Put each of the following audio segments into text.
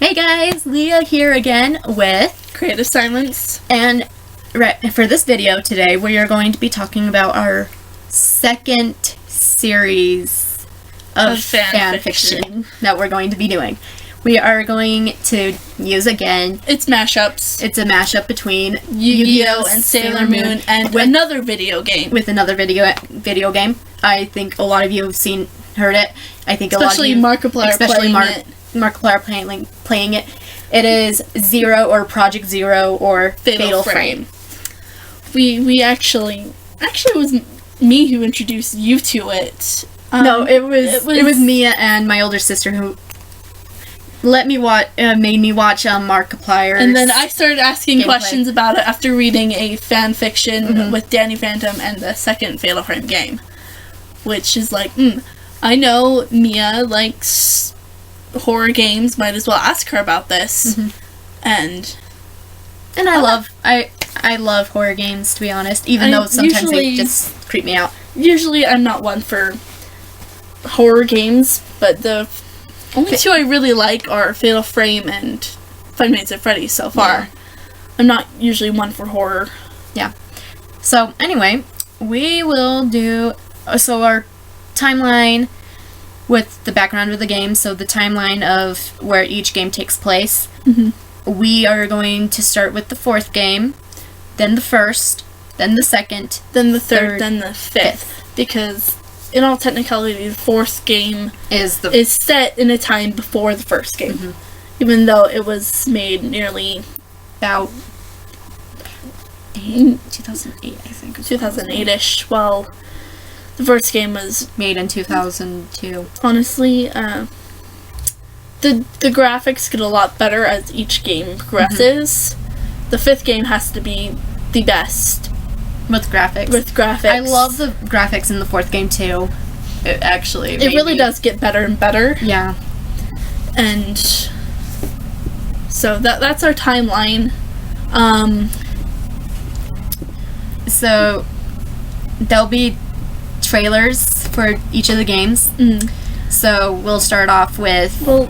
Hey guys, Leah here again with Creative Silence. And for this video today, we are going to be talking about our second series of fanfiction that we're going to be doing. We are going to use again... It's mashups. It's a mashup between Yu-Gi-Oh! And Sailor Moon and another video game. With another video game. I think a lot of you have heard it. I think especially a lot of you... Markiplier playing it. It is Zero or Project Zero or Fatal Frame. We actually it was me who introduced you to it. No, it was Mia and my older sister who made me watch Markiplier. And then I started asking questions about it after reading a fan fiction with Danny Phantom and the second Fatal Frame game, which is like, I know Mia likes horror games, might as well ask her about this. And I love horror games, to be honest, even though sometimes they just creep me out. Usually I'm not one for horror games, but the only two I really like are Fatal Frame and Five Nights at Freddy's so far. Yeah. I'm not usually one for horror. Yeah. So anyway, we will do our timeline with the background of the game, so the timeline of where each game takes place. We are going to start with the fourth game, then the first, then the second, then the third, then the fifth. Because in all technicality, the fourth game is set in a time before the first game, even though it was made nearly about 2008, I think. 2008-ish. Well, the first game was made in 2002. Honestly, the graphics get a lot better as each game progresses. The fifth game has to be the best. With graphics. I love the graphics in the fourth game too. It really does get better and better. Yeah. And so that's our timeline. So there'll be trailers for each of the games. So we'll start off with the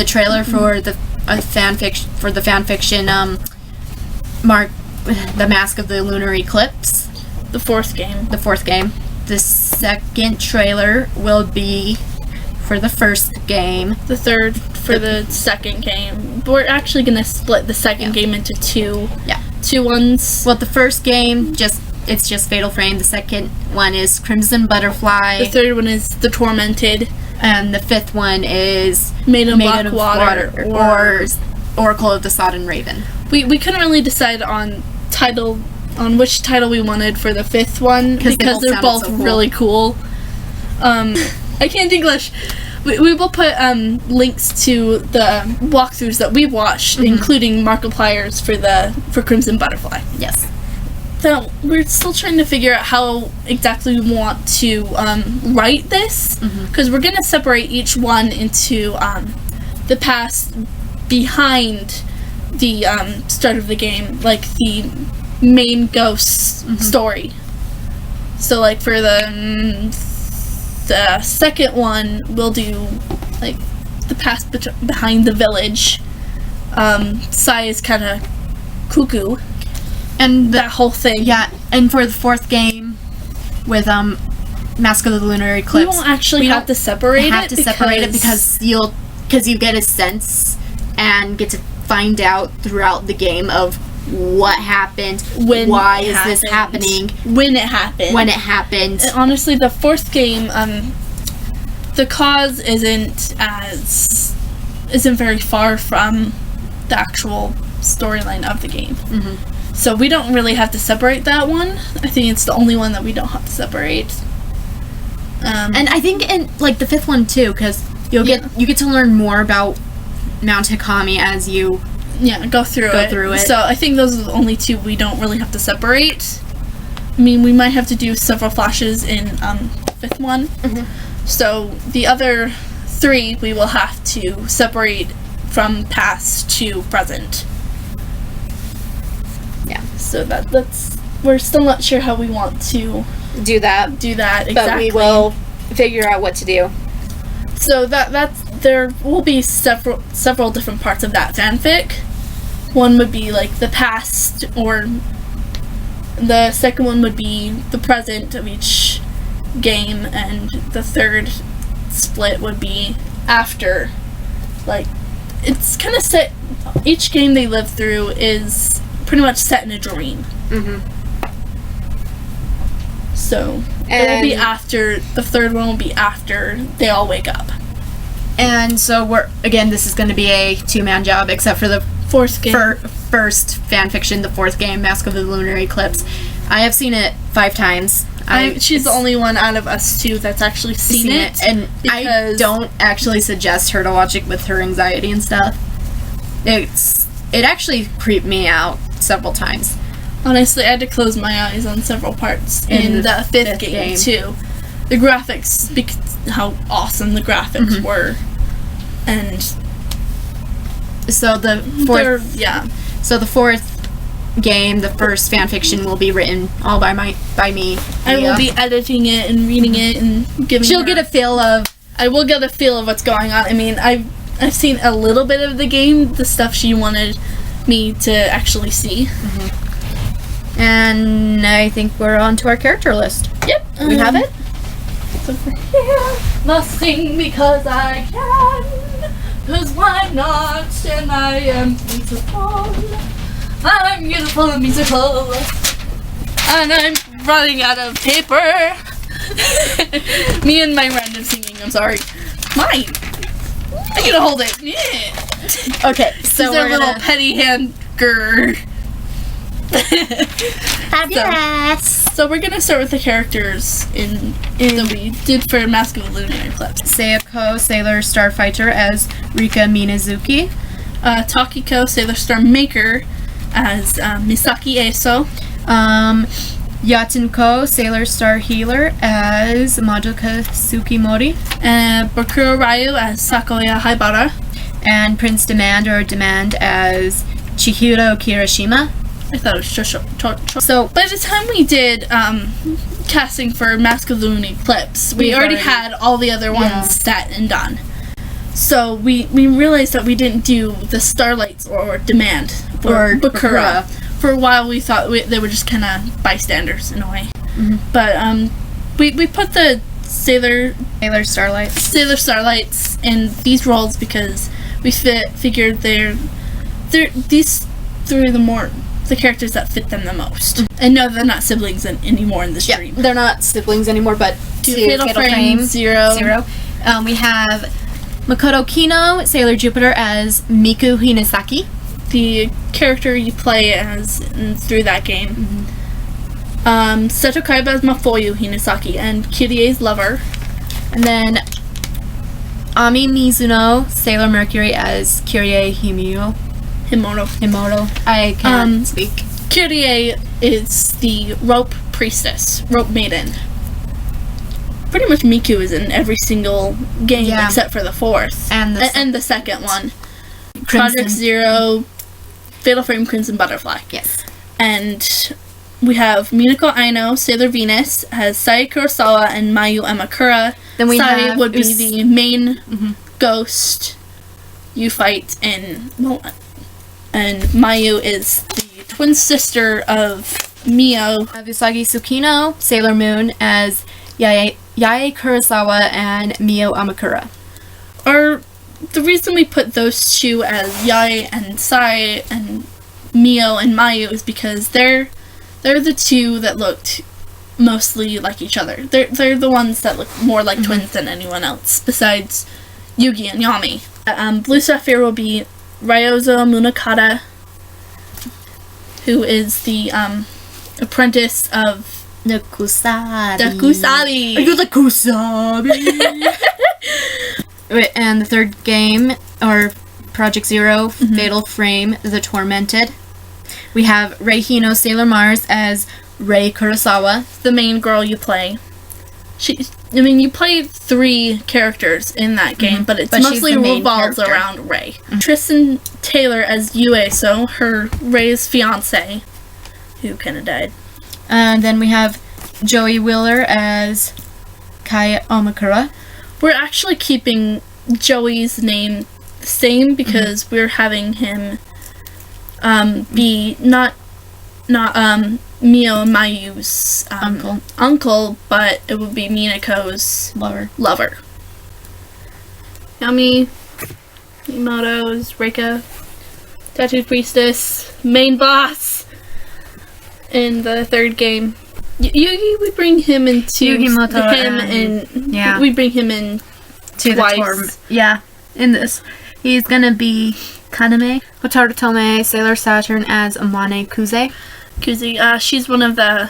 trailer for the fanfiction The Mask of the Lunar Eclipse. The fourth game. The second trailer will be for the first game. The third for the second game. We're actually going to split the second game into two ones. Well, the first game, it's just Fatal Frame. The second one is Crimson Butterfly. The third one is The Tormented. And the fifth one is Made in Black Water or Oracle of the Sodden Raven. We couldn't really decide on which title we wanted for the fifth one because they're both so cool. Really cool. I can't English. We will put links to the walkthroughs that we watched, including Markiplier's for Crimson Butterfly. Yes. So we're still trying to figure out how exactly we want to write this, because we're going to separate each one into the past behind the start of the game, like the main ghost story. So like for the second one, we'll do like the past behind the village. Sai is kind of cuckoo. And that whole thing. Yeah, and for the fourth game, with Mask of the Lunar Eclipse, we won't actually have to separate it. Because you get a sense and get to find out throughout the game of what happened, why is this happening, when it happened. And honestly, the fourth game, the cause isn't very far from the actual storyline of the game. So we don't really have to separate that one. I think it's the only one that we don't have to separate. And I think in like the fifth one too, because you get to learn more about Mount Hikami as you go through it. So I think those are the only two we don't really have to separate. I mean, we might have to do several flashes in fifth one. So the other three we will have to separate from past to present. Yeah. So that's we're still not sure how we want to do that exactly. But we will figure out what to do. So that's there will be several different parts of that fanfic. One would be like the past, or the second one would be the present of each game, and the third split would be after. Like, it's kind of set, each game they live through is pretty much set in a dream. So it will be after, the third one will be after they all wake up. And so this is going to be a 2-man job, except for the Fourth game. First fanfiction, the fourth game, Mask of the Lunar Eclipse. I have seen it 5 times. She's the only one out of us 2 that's actually seen it. And I don't actually suggest her to watch it with her anxiety and stuff. It actually creeped me out several times. Honestly, I had to close my eyes on several parts in the fifth game too. The graphics, because how awesome the graphics were, and so the fourth game, the first fanfiction, will be written all by me. I will be editing it and reading it and giving. She'll get a feel of. I will get a feel of what's going on. I mean, I've seen a little bit of the game, the stuff she wanted me to actually see. And I think we're on to our character list. Yep. We have it? It's over here. Must sing because I can. Cause why not? And I am beautiful. I'm beautiful and musical. And I'm running out of paper. Me and my random singing, I'm sorry. Mine. I get to hold it. Yeah. Okay, so we're little petty hanger. So we're gonna start with the characters that we did for Mask of the Lunar Eclipse. Sayako, Sailor Starfighter as Rika Minazuki. Takiko, Sailor Star Maker as Misaki Eso. Yatunko, Sailor Star Healer as Madoka Tsukimori. Bakura Ryu as Sakuya Haibara. And Prince Demand as Chihiro Kirishima. I thought it was Chosho. So, by the time we did casting for Mask of the Lunar Eclipse, we already had all the other ones set and done. So, we realized that we didn't do the Starlights or Demand or Bakura. For a while, we thought they were just kind of bystanders in a way. But we put the Sailor Starlights in these roles because we figured these 3 are the characters that fit them the most. And no, they're not siblings anymore in this dream. They're not siblings anymore, but to Fatal Frame Zero. We have Makoto Kino, Sailor Jupiter as Miku Hinasaki. The character you play as through that game. Seto Kaiba as Mafoyu Hinasaki and Kirie's lover. And then Ami Mizuno, Sailor Mercury as Kirie Himoto. I can't speak. Kirie is the rope priestess, rope maiden. Pretty much Miku is in every single game except for the fourth. And the second one. Project Zero, Fatal Frame, Crimson Butterfly. Yes. And we have Minako Aino, Sailor Venus, as Sai Kurosawa and Mayu Amakura. Then Sai would be the main ghost you fight in. Well, and Mayu is the twin sister of Mio. Usagi Tsukino, Sailor Moon as Yae Kurosawa and Mio Amakura. The reason we put those 2 as Yae and Sai and Mio and Mayu is because they're the 2 that looked mostly like each other. They're the ones that look more like twins than anyone else, besides Yugi and Yami. Blue Sapphire will be Ryozo Munakata, who is the apprentice of the Kusabi. Are you the Kusabi? And the third game, or Project Zero, Fatal Frame, The Tormented. We have Rei Hino, Sailor Mars as Rei Kurosawa. The main girl you play. You play 3 characters in that game, but mostly revolves around Rei. Tristan Taylor as Ueso, Rei's fiance, who kind of died. And then we have Joey Wheeler as Kai Omakura. We're actually keeping Joey's name the same because we're having him be not Mio and Mayu's uncle, but it would be Minako's lover. Yami, Imoto's Reika, Tattooed Priestess, main boss in the third game. Yugi, we bring him into Yugimoto we bring him in to twice. In this. He's gonna be Kaname, Hotaru Tome, Sailor Saturn as Amane Kuze. Kuzi, she's one of the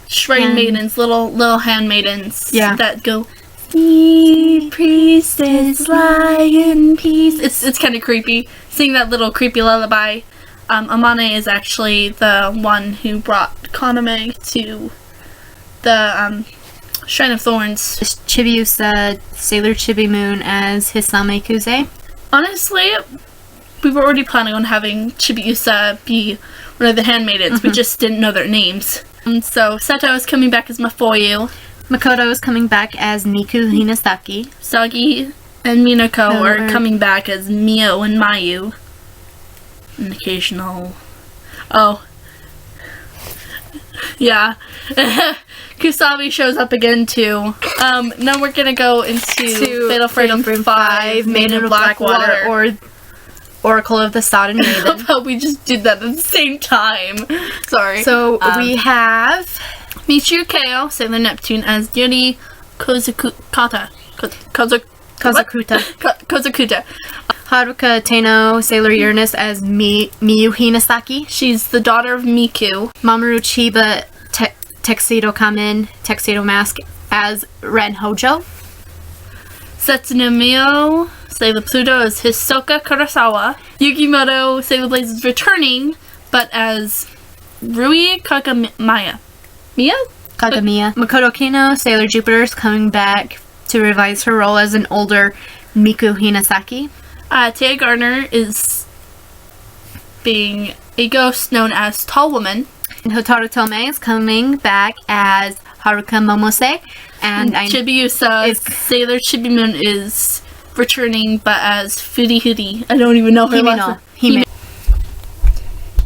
shrine maidens, little handmaidens that go, "Sweet priestess, lie in peace." It's kind of creepy. Sing that little creepy lullaby. Amane is actually the one who brought Kaname to the Shrine of Thorns. Chibiusa, Sailor Chibi Moon as Hisame Kuze. Honestly, we were already planning on having Chibiusa be one of the handmaidens. We just didn't know their names. So Seto is coming back as Mafoyu. Makoto is coming back as Miku Hinasaki. Sagi and Minako are coming back as Mio and Mayu. An occasional... Oh. Yeah. Kusabi shows up again too. Now we're gonna go into Fatal Frame 5, Maiden of Blackwater, or Oracle of the Sodden I Maiden. love how we just did that at the same time. Sorry. So we have Michiru Keo, Sailor Neptune as Yuri Kozakuta. Kozakuta. Haruka Teno, Sailor Uranus as Miyu Hinasaki. She's the daughter of Miku. Mamoru Chiba, Tuxedo Kamen, Tuxedo Mask as Ren Hojo. Setsuno Mio, Sailor Pluto as Hisoka Kurosawa. Yukimoto, Sailor Blaze is returning, but as Rui Kagamiya. Kagamiya. Makoto Kino, Sailor Jupiter is coming back to revise her role as an older Miku Hinasaki. Tia Gardner is being a ghost known as Tall Woman. And Hotaru Tome is coming back as Haruka Momose. And Chibiusa, Sailor Chibimun is returning, but as Fudi Hudi. I don't even know her last name.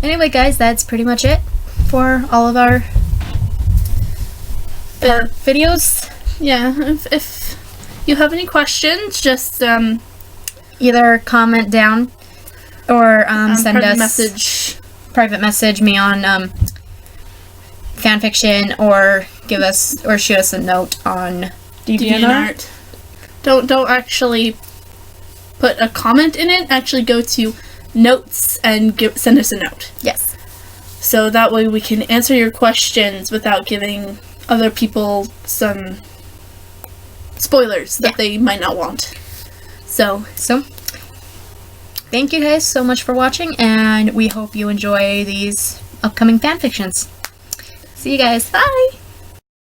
Anyway, guys, that's pretty much it for all of our videos. Yeah, if you have any questions, just either comment down or send us private message me on Fanfiction, or shoot us a note on DeviantArt. Don't actually put a comment in it. Actually go to notes and send us a note. Yes. So that way we can answer your questions without giving other people some spoilers that they might not want. So thank you guys so much for watching, and we hope you enjoy these upcoming fanfictions. See you guys. Bye!